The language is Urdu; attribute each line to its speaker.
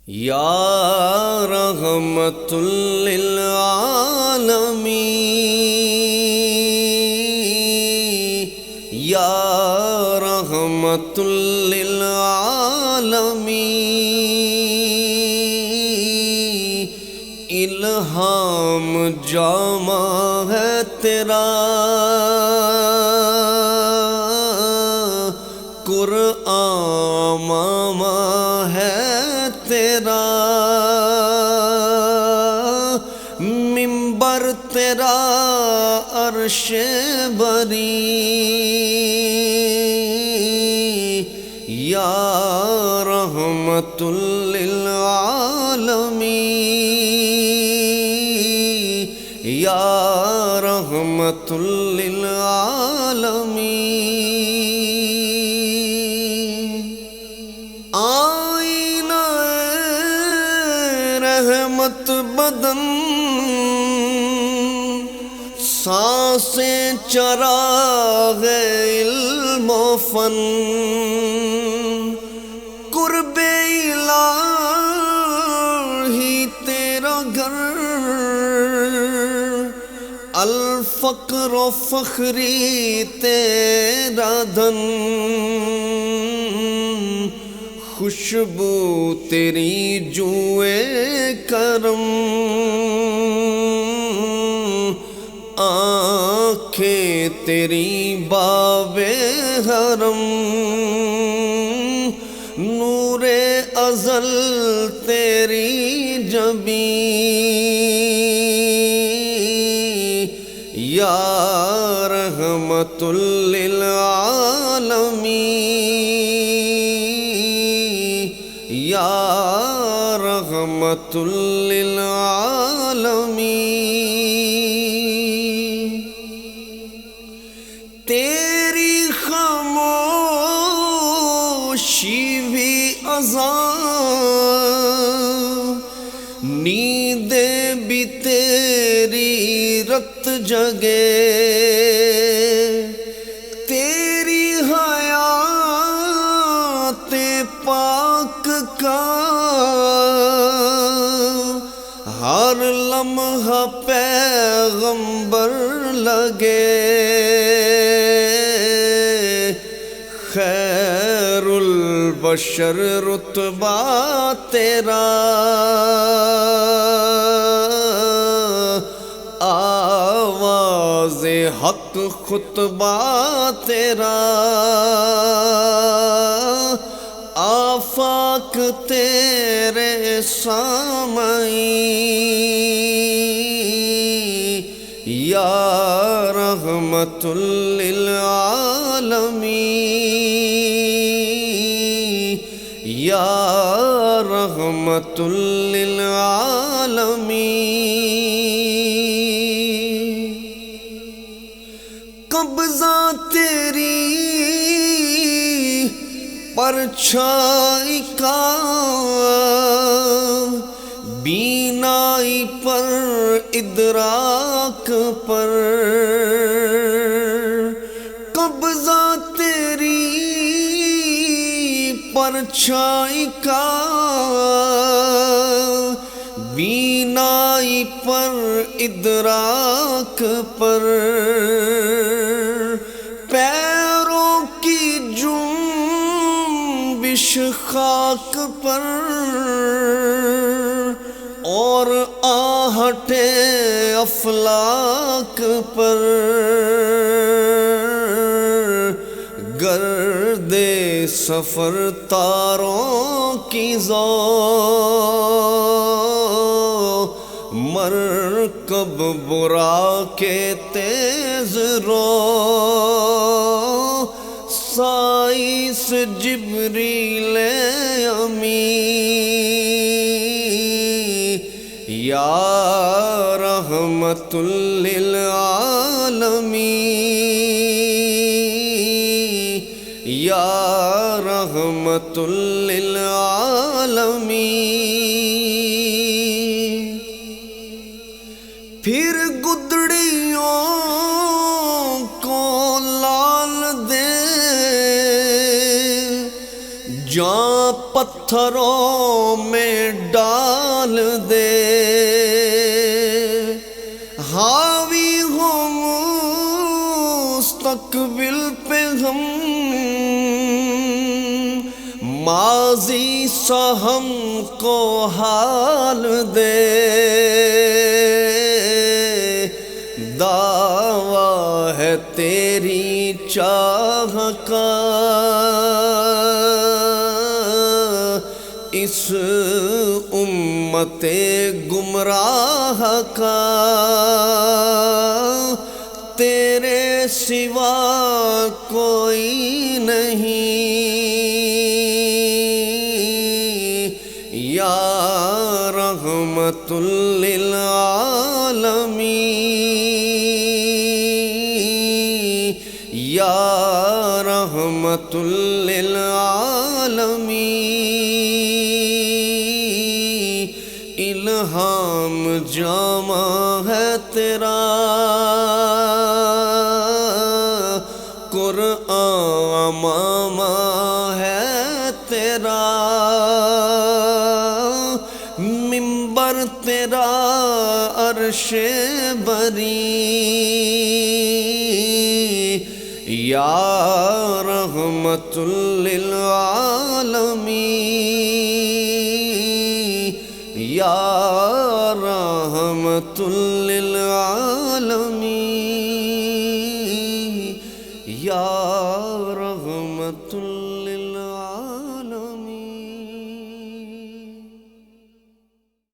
Speaker 1: یا رحمت للعالمین، یا رحمت للعالمین، الہام جامع ہے تیرا، قرآن ماما ہے تیرا، منبر تیرا عرش بری، یا رحمت للعالمین، یا رحمت للعالمین، آئینہ رحمت بدن، سانسیں چراغ علم و فن، قرب الہی تیرا گھر، الفقر و فخری تیرا دھن، خوشبو تیری جوئے کرم، آنکھیں تیری باب حرم، نور ازل تیری جبیں، یا رحمت للعالمین، یا رحمت للعالمین، تیری خاموشی بھی اذان، نیندیں بھی تیری رت جگے، تیری حیات پاک کا ہر لمحہ پیغمبر لگے، خیر البشر رتبہ تیرا، آواز حق خطبہ تیرا، آفاق تیرے سامعین، یا رحمت للعالمین، یا رحمت للعالمین، قبضہ تیری پرچھائی کا، بینائی پر ادراک پر، قبضہ تیری پرچھائی کا، بینائی پر ادراک پر، پیروں کی جنبش خاک پر، اور آہٹ افلاک پر، گرد سفر تاروں کی ذو، مرکب برا کے تیز رو، سائس جبریل امین، یا رحمت للعالمین، یا رحمت للعالمین، پھر گدڑیوں کو لال دے، جہاں پتہ پتھروں میں ڈال دے، حاوی ہو مستقبل پہ ہم، ماضی سا ہم کو حال دے، دعویٰ ہے تیری چاہ کا اس امت گمراہ کا، تیرے سوا کوئی نہیں، یا رحمت للعالمین، یا رحمت للعالمین، الہام جامع ہے تیرا، قرآن امامہ ہے تیرا، منبر تیرا عرش بری، یا رحمت للعالمین، یا رحمت للعالمین۔